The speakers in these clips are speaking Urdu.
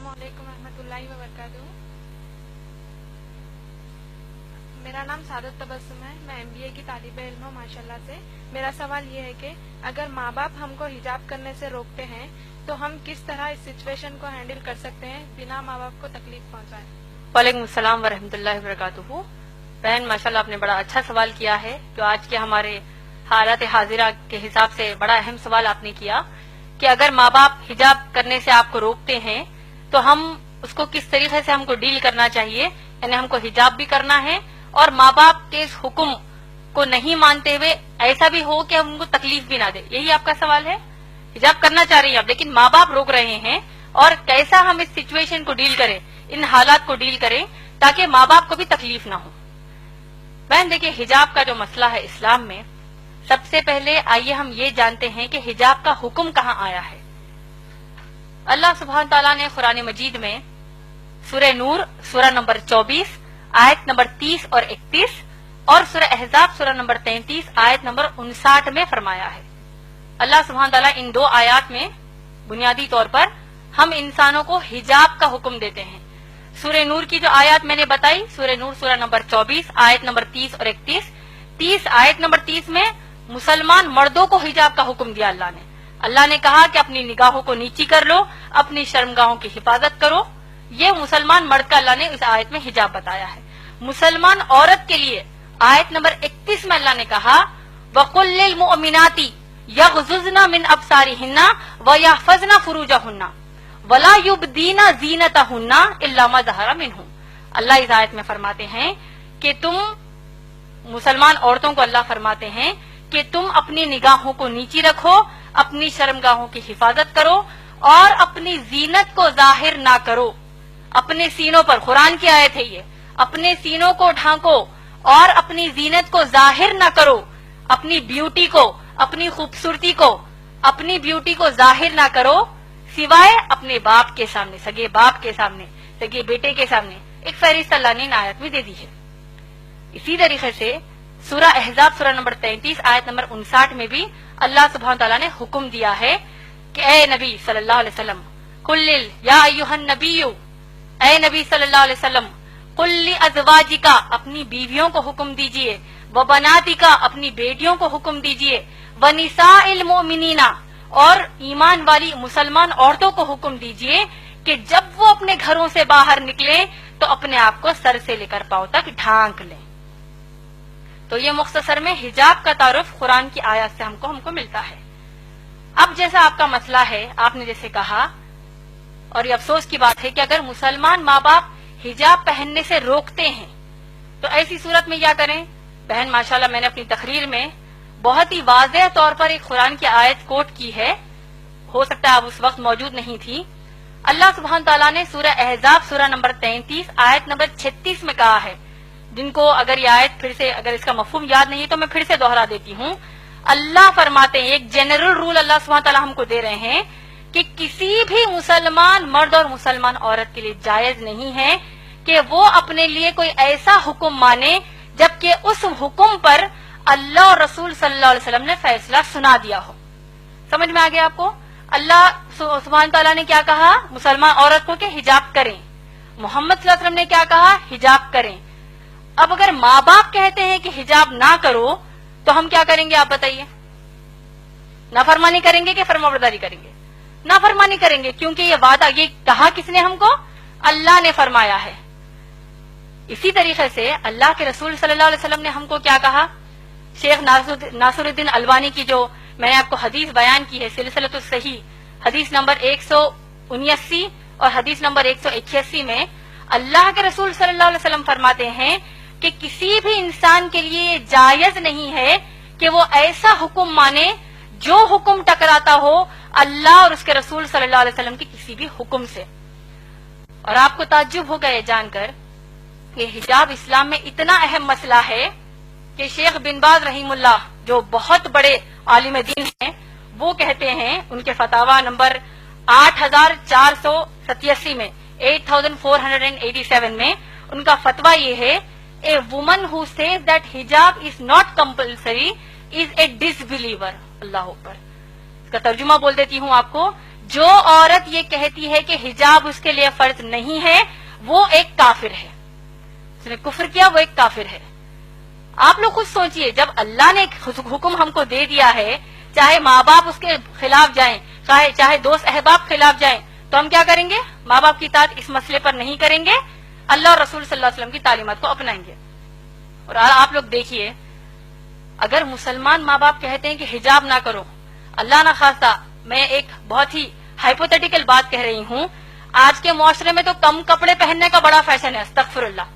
السلام علیکم ورحمۃ اللہ وبرکاتہ. میرا نام سعادت تبسم ہے. میں MBA کی طالب علم ہوں ماشاء اللہ سے. میرا سوال یہ ہے کہ اگر ماں باپ ہم کو حجاب کرنے سے روکتے ہیں تو ہم کس طرح اس سچویشن کو ہینڈل کر سکتے ہیں بنا ماں باپ کو تکلیف پہنچائے. وعلیکم السلام ورحمۃ اللہ وبرکاتہ. بہن ماشاء اللہ آپ نے بڑا اچھا سوال کیا ہے. جو آج کے ہمارے حالات حاضرہ کے حساب سے بڑا اہم سوال آپ نے کیا کہ اگر ماں باپ حجاب کرنے سے آپ کو روکتے ہیں تو ہم اس کو کس طریقے سے ہم کو ڈیل کرنا چاہیے. یعنی ہم کو حجاب بھی کرنا ہے اور ماں باپ کے اس حکم کو نہیں مانتے ہوئے ایسا بھی ہو کہ ہم ان کو تکلیف بھی نہ دے. یہی آپ کا سوال ہے. حجاب کرنا چاہ رہی ہیں آپ لیکن ماں باپ روک رہے ہیں اور کیسا ہم اس سچویشن کو ڈیل کریں, ان حالات کو ڈیل کریں تاکہ ماں باپ کو بھی تکلیف نہ ہو. بہن دیکھیے حجاب کا جو مسئلہ ہے اسلام میں, سب سے پہلے آئیے ہم یہ جانتے ہیں کہ حجاب کا حکم کہاں آیا ہے. اللہ سبحانہ تعالیٰ نے قرآن مجید میں سورہ نور سورہ نمبر 24 آیت نمبر 30 اور 31 اور سورہ احزاب سورہ نمبر 33 آیت نمبر 59 میں فرمایا ہے. اللہ سبحانہ تعالیٰ ان دو آیات میں بنیادی طور پر ہم انسانوں کو حجاب کا حکم دیتے ہیں. سورہ نور کی جو آیات میں نے بتائی, سورہ نور سورہ نمبر 24 آیت نمبر 30 اور 31 آیت نمبر 30 میں مسلمان مردوں کو حجاب کا حکم دیا اللہ نے. اللہ نے کہا کہ اپنی نگاہوں کو نیچی کر لو, اپنی شرمگاہوں کی حفاظت کرو. یہ مسلمان مرد کا اللہ نے اس آیت میں حجاب بتایا ہے. مسلمان عورت کے لیے آیت نمبر 31 میں اللہ نے کہا وَقُلْ لِلْمُؤْمِنَاتِ يَغْضُضْنَ مِنْ أَبْصَارِهِنَّ وَيَحْفَظْنَ فُرُوجَهُنَّ وَلَا يُبْدِينَ زِينَتَهُنَّ إِلَّا مَا ظَهَرَ مِنْهُ. اللہ اس آیت میں فرماتے ہیں کہ تم مسلمان عورتوں کو اللہ فرماتے ہیں کہ تم اپنی نگاہوں کو نیچی رکھو, اپنی شرمگاہوں کی حفاظت کرو اور اپنی زینت کو ظاہر نہ کرو. اپنے سینوں پر, قرآن کی آیت ہے یہ, اپنے سینوں کو ڈھانکو اور اپنی زینت کو ظاہر نہ کرو. اپنی بیوٹی کو, اپنی خوبصورتی کو, اپنی بیوٹی کو ظاہر نہ کرو سوائے اپنے باپ کے سامنے, سگے باپ کے سامنے, سگے بیٹے کے سامنے. ایک فہرست اللہ نے ان آیت میں دے دی ہے. اسی طریقے سے سورہ احزاب سورہ نمبر 33 آیت نمبر 59 میں بھی اللہ سبحانہ تعالیٰ نے حکم دیا ہے کہ اے نبی صلی اللہ علیہ وسلم قل یا ایھا النبی, اے نبی صلی اللہ علیہ وسلم قل لازواجک, اپنی بیویوں کو حکم دیجئے, وبناتک, اپنی بیٹیوں کو حکم دیجئے, ونساء المؤمنین, اور ایمان والی مسلمان عورتوں کو حکم دیجئے کہ جب وہ اپنے گھروں سے باہر نکلیں تو اپنے آپ کو سر سے لے کر پاؤں تک ڈھانک لیں. تو یہ مختصر میں حجاب کا تعارف قرآن کی آیات سے ہم کو ملتا ہے. اب جیسا آپ کا مسئلہ ہے, آپ نے جیسے کہا, اور یہ افسوس کی بات ہے کہ اگر مسلمان ماں باپ حجاب پہننے سے روکتے ہیں تو ایسی صورت میں کیا کریں. بہن ماشاءاللہ میں نے اپنی تقریر میں بہت ہی واضح طور پر ایک قرآن کی آیت کوٹ کی ہے, ہو سکتا ہے آپ اس وقت موجود نہیں تھی. اللہ سبحانہ تعالیٰ نے سورہ احزاب سورہ نمبر 33 آیت نمبر 36 میں کہا ہے, جن کو اگر یہ آیت پھر سے, اگر اس کا مفہوم یاد نہیں تو میں پھر سے دوہرا دیتی ہوں. اللہ فرماتے ہیں, ایک جنرل رول اللہ سبحانہ تعالیٰ ہم کو دے رہے ہیں کہ کسی بھی مسلمان مرد اور مسلمان عورت کے لیے جائز نہیں ہے کہ وہ اپنے لیے کوئی ایسا حکم مانے جبکہ اس حکم پر اللہ اور رسول صلی اللہ علیہ وسلم نے فیصلہ سنا دیا ہو. سمجھ میں آ گیا آپ کو؟ اللہ سبحانہ تعالیٰ نے کیا کہا مسلمان عورت کو کہ حجاب کریں. محمد صلی اللہ علیہ وسلم نے کیا کہا حجاب کریں. اب اگر ماں باپ کہتے ہیں کہ حجاب نہ کرو تو ہم کیا کریں گے آپ بتائیے؟ نافرمانی کریں گے کہ فرمانبرداری کریں گے؟ نافرمانی کریں گے, کیونکہ یہ وعدہ, یہ کہا کس نے ہم کو؟ اللہ نے فرمایا ہے. اسی طریقے سے اللہ کے رسول صلی اللہ علیہ وسلم نے ہم کو کیا کہا؟ شیخ ناصر الدین البانی کی جو میں نے آپ کو حدیث بیان کی ہے, سلسلۃ الصحیح حدیث نمبر 179 اور حدیث نمبر 181 میں اللہ کے رسول صلی اللہ علیہ وسلم فرماتے ہیں کہ کسی بھی انسان کے لیے یہ جائز نہیں ہے کہ وہ ایسا حکم مانے جو حکم ٹکراتا ہو اللہ اور اس کے رسول صلی اللہ علیہ وسلم کے کسی بھی حکم سے. اور آپ کو تعجب ہوگا یہ جان کر کہ حجاب اسلام میں اتنا اہم مسئلہ ہے کہ شیخ بن باز رحیم اللہ جو بہت بڑے عالم دین ہیں, وہ کہتے ہیں ان کے فتاوا نمبر 8487 میں 8487 میں ان کا فتویٰ یہ ہے, a woman who says that حجاب is not compulsory is a disbeliever. اللہ اوپر. اس کا ترجمہ بول دیتی ہوں آپ کو, جو عورت یہ کہتی ہے کہ حجاب اس کے لیے فرض نہیں ہے وہ ایک کافر ہے، اس نے کفر کیا، وہ ایک کافر ہے۔ آپ لوگ خود سوچئے، جب اللہ نے حکم ہم کو دے دیا ہے، چاہے ماں باپ اس کے خلاف جائیں، چاہے دوست احباب خلاف جائیں، تو ہم کیا کریں گے؟ ماں باپ کی اطاعت اس مسئلے پر نہیں کریں گے، اللہ اور رسول صلی اللہ علیہ وسلم کی تعلیمات کو اپنائیں گے۔ اور آپ لوگ دیکھیے، اگر مسلمان ماں باپ کہتے ہیں کہ حجاب نہ کرو، اللہ نہ خواستہ میں ایک بہت ہی ہائپوتھیٹیکل بات کہہ رہی ہوں، آج کے معاشرے میں تو کم کپڑے پہننے کا بڑا فیشن ہے، استغفر اللہ،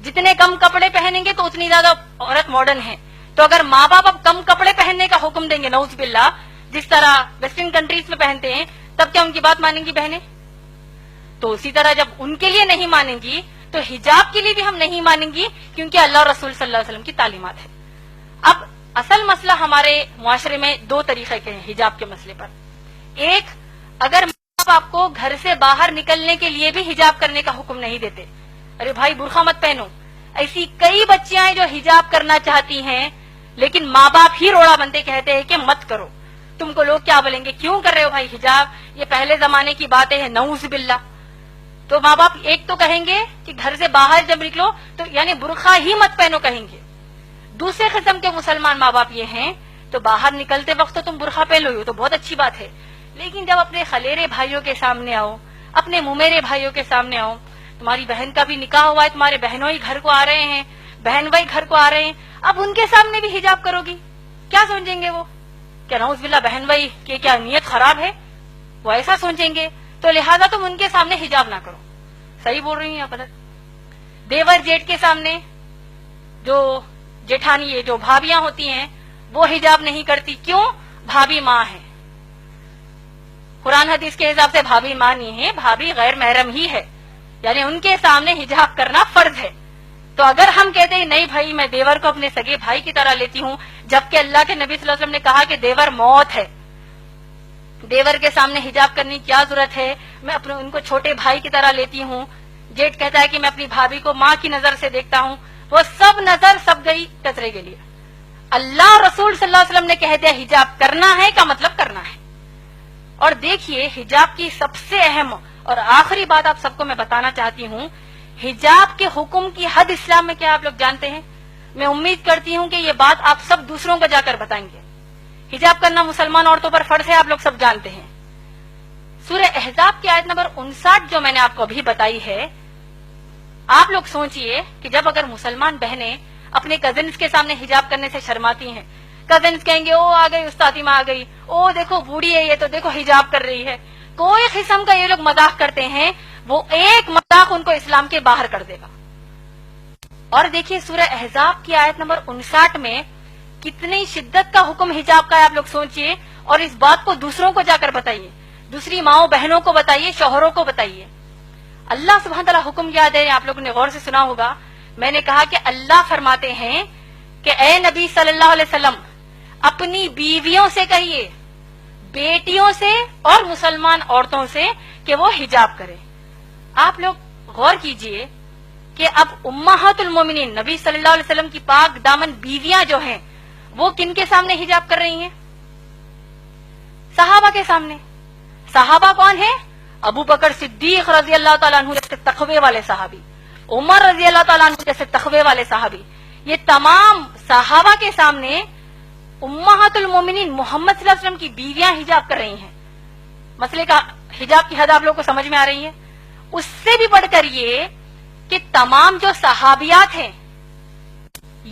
جتنے کم کپڑے پہنیں گے تو اتنی زیادہ عورت ماڈرن ہے۔ تو اگر ماں باپ اب کم کپڑے پہننے کا حکم دیں گے، نعوذ باللہ، جس طرح ویسٹرن کنٹریز میں پہنتے ہیں، تب کیا ان کی بات مانیں گی بہنیں؟ تو اسی طرح جب ان کے لیے نہیں مانیں گی تو حجاب کے لیے بھی ہم نہیں مانیں گی، کیونکہ اللہ اور رسول صلی اللہ علیہ وسلم کی تعلیمات ہے۔ اب اصل مسئلہ ہمارے معاشرے میں دو طریقے کے ہیں حجاب کے مسئلے پر۔ ایک، اگر ماں باپ آپ کو گھر سے باہر نکلنے کے لیے بھی حجاب کرنے کا حکم نہیں دیتے، ارے بھائی برقع مت پہنو، ایسی کئی بچیاں ہیں جو حجاب کرنا چاہتی ہیں لیکن ماں باپ ہی روڑا بنتے کہتے ہیں کہ مت کرو، تم کو لوگ کیا بولیں گے، کیوں کر رہے ہو بھائی حجاب، یہ پہلے زمانے کی باتیں ہیں، نعوذ باللہ۔ تو ماں باپ ایک تو کہیں گے کہ گھر سے باہر جب نکلو تو یعنی برقع ہی مت پہنو کہیں گے۔ دوسرے قسم کے مسلمان ماں باپ یہ ہیں تو باہر نکلتے وقت تو تم برقع پہن لو تو بہت اچھی بات ہے، لیکن جب اپنے خلیرے بھائیوں کے سامنے آؤ، اپنے ممیرے بھائیوں کے سامنے آؤ، تمہاری بہن کا بھی نکاح ہوا ہے، تمہارے بہنوں ہی گھر کو آ رہے ہیں، بہن بھائی گھر کو آ رہے ہیں، اب ان کے سامنے بھی حجاب کرو گی، کیا سمجھیں گے وہ؟ کیا نعوذ باللہ بہن بھائی کی کیا نیت خراب ہے، وہ ایسا سوچیں گے، تو لہٰذا تم ان کے سامنے حجاب نہ کرو۔ صحیح بول رہی ہیں یا غلط؟ دیور جیٹ کے سامنے جو جیٹھانی یہ جو بھابیاں ہوتی ہیں وہ حجاب نہیں کرتی، کیوں؟ بھابی ماں ہے، قرآن حدیث کے حساب سے بھابی ماں نہیں ہے، بھابی غیر محرم ہی ہے، یعنی ان کے سامنے حجاب کرنا فرض ہے۔ تو اگر ہم کہتے ہیں نہیں بھائی میں دیور کو اپنے سگے بھائی کی طرح لیتی ہوں، جبکہ اللہ کے نبی صلی اللہ علیہ وسلم نے کہا کہ دیور موت ہے، دیور کے سامنے حجاب کرنے کی کیا ضرورت ہے، میں اپنے ان کو چھوٹے بھائی کی طرح لیتی ہوں، جیٹ کہتا ہے کہ میں اپنی بھابھی کو ماں کی نظر سے دیکھتا ہوں، وہ سب نظر سب گئی کچرے کے لیے۔ اللہ اور رسول صلی اللہ علیہ وسلم نے کہہ دیا حجاب کرنا ہے کا مطلب کرنا ہے۔ اور دیکھیے حجاب کی سب سے اہم اور آخری بات آپ سب کو میں بتانا چاہتی ہوں، حجاب کے حکم کی حد اسلام میں کیا آپ لوگ جانتے ہیں؟ میں امید کرتی ہوں کہ یہ بات آپ سب دوسروں کو جا کر بتائیں گے۔ حجاب کرنا مسلمان عورتوں پر فرض ہے، آپ لوگ سب جانتے ہیں۔ سورہ احزاب کی آیت نمبر 59 جو میں نے آپ کو ابھی بتائی ہے، آپ لوگ سوچئے کہ جب اگر مسلمان بہنیں اپنے کزنز کے سامنے حجاب کرنے سے شرماتی ہیں، کزنز کہیں گے او آ گئی استادی ماں آ گئی، او دیکھو بوڑھی ہے یہ تو دیکھو حجاب کر رہی ہے، کوئی قسم کا یہ لوگ مذاق کرتے ہیں، وہ ایک مذاق ان کو اسلام کے باہر کر دے گا۔ اور دیکھیے سورہ احزاب کی آیت نمبر 59 میں کتنی شدت کا حکم حجاب کا ہے، آپ لوگ سوچئے، اور اس بات کو دوسروں کو جا کر بتائیے، دوسری ماؤں بہنوں کو بتائیے، شوہروں کو بتائیے۔ اللہ سبحانہ تعالیٰ حکم یاد ہے، آپ لوگوں نے غور سے سنا ہوگا، میں نے کہا کہ اللہ فرماتے ہیں کہ اے نبی صلی اللہ علیہ وسلم اپنی بیویوں سے کہیے، بیٹیوں سے اور مسلمان عورتوں سے کہ وہ حجاب کرے۔ آپ لوگ غور کیجئے کہ اب امہات المومنین نبی صلی اللہ علیہ وسلم کی پاک دامن بیویاں جو ہیں وہ کن کے سامنے حجاب کر رہی ہیں؟ صحابہ کے سامنے۔ صحابہ کون ہیں؟ ابو بکر صدیق رضی اللہ تعالیٰ عنہ جیسے تقوی والے صحابی، عمر رضی اللہ تعالیٰ عنہ جیسے تقوی والے صحابی، یہ تمام صحابہ کے سامنے امہات المومنین محمد صلی اللہ علیہ وسلم کی بیویاں حجاب کر رہی ہیں۔ مسئلے کا حجاب کی حد آپ لوگوں کو سمجھ میں آ رہی ہے؟ اس سے بھی بڑھ کر یہ کہ تمام جو صحابیات ہیں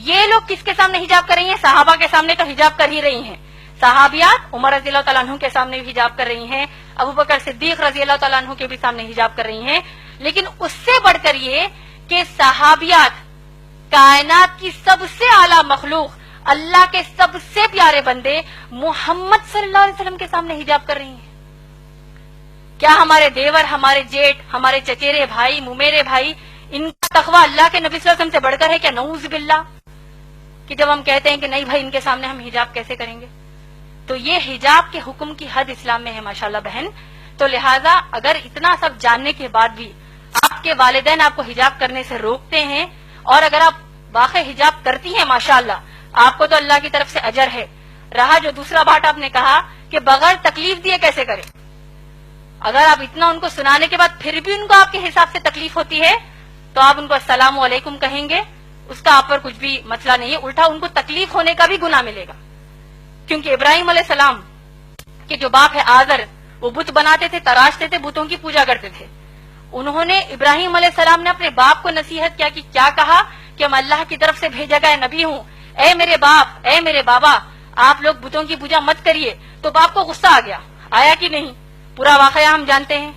یہ لوگ کس کے سامنے حجاب کر رہی ہیں؟ صحابہ کے سامنے تو حجاب کر ہی رہی ہیں، صحابیات عمر رضی اللہ تعالیٰ عنہ کے سامنے بھی حجاب کر رہی ہیں، ابو بکر صدیق رضی اللہ تعالیٰ عنہ کے بھی سامنے حجاب کر رہی ہیں، لیکن اس سے بڑھ کر یہ کہ صحابیات کائنات کی سب سے اعلیٰ مخلوق اللہ کے سب سے پیارے بندے محمد صلی اللہ علیہ وسلم کے سامنے حجاب کر رہی ہیں۔ کیا ہمارے دیور، ہمارے جیٹ، ہمارے چچیرے بھائی، ممیرے بھائی، ان کا تقویٰ اللہ کے نبی صلی اللہ علیہ وسلم سے بڑھ کر ہے کیا؟ نعوذ باللہ، کہ جب ہم کہتے ہیں کہ نہیں بھائی ان کے سامنے ہم حجاب کیسے کریں گے؟ تو یہ حجاب کے حکم کی حد اسلام میں ہے ماشاءاللہ بہن۔ تو لہٰذا اگر اتنا سب جاننے کے بعد بھی آپ کے والدین آپ کو حجاب کرنے سے روکتے ہیں، اور اگر آپ واقعی حجاب کرتی ہیں ماشاءاللہ آپ کو تو اللہ کی طرف سے اجر ہے۔ رہا جو دوسرا بات آپ نے کہا کہ بغیر تکلیف دیے کیسے کریں، اگر آپ اتنا ان کو سنانے کے بعد پھر بھی ان کو آپ کے حساب سے تکلیف ہوتی ہے تو آپ ان کو السلام علیکم کہیں گے، اس کا آپ پر کچھ بھی مسئلہ نہیں ہے، الٹا ان کو تکلیف ہونے کا بھی گناہ ملے گا. کیونکہ ابراہیم علیہ السلام کے جو باپ ہے آذر، وہ بت بناتے تھے، تراشتے تھے، بتوں کی پوجا کرتے تھے. انہوں نے ابراہیم علیہ السلام نے اپنے باپ کو نصیحت کیا کہ کیا کہا کہ میں اللہ کی طرف سے بھیجا گیا نبی ہوں، اے میرے باپ، اے میرے بابا، آپ لوگ بتوں کی پوجا مت کریے. تو باپ کو غصہ آ گیا، آیا کہ نہیں؟ پورا واقعہ ہم جانتے ہیں.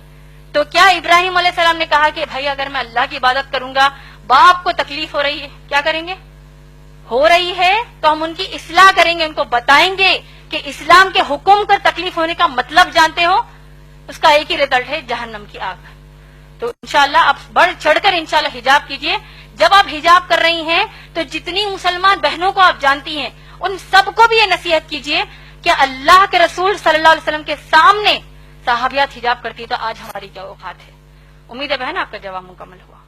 تو کیا ابراہیم علیہ السلام نے کہا کہ بھائی اگر میں اللہ کی عبادت کروں گا، باپ کو تکلیف ہو رہی ہے، کیا کریں گے؟ ہو رہی ہے تو ہم ان کی اصلاح کریں گے، ان کو بتائیں گے کہ اسلام کے حکم کر تکلیف ہونے کا مطلب جانتے ہو، اس کا ایک ہی رزلٹ ہے جہنم کی آگ. تو انشاءاللہ آپ بڑھ چڑھ کر انشاءاللہ حجاب کیجئے. جب آپ حجاب کر رہی ہیں تو جتنی مسلمان بہنوں کو آپ جانتی ہیں ان سب کو بھی یہ نصیحت کیجئے کہ اللہ کے رسول صلی اللہ علیہ وسلم کے سامنے صحابیات حجاب کرتی تو آج ہماری کیا اوقات ہے. امید ہے بہن آپ کا جواب مکمل ہوا.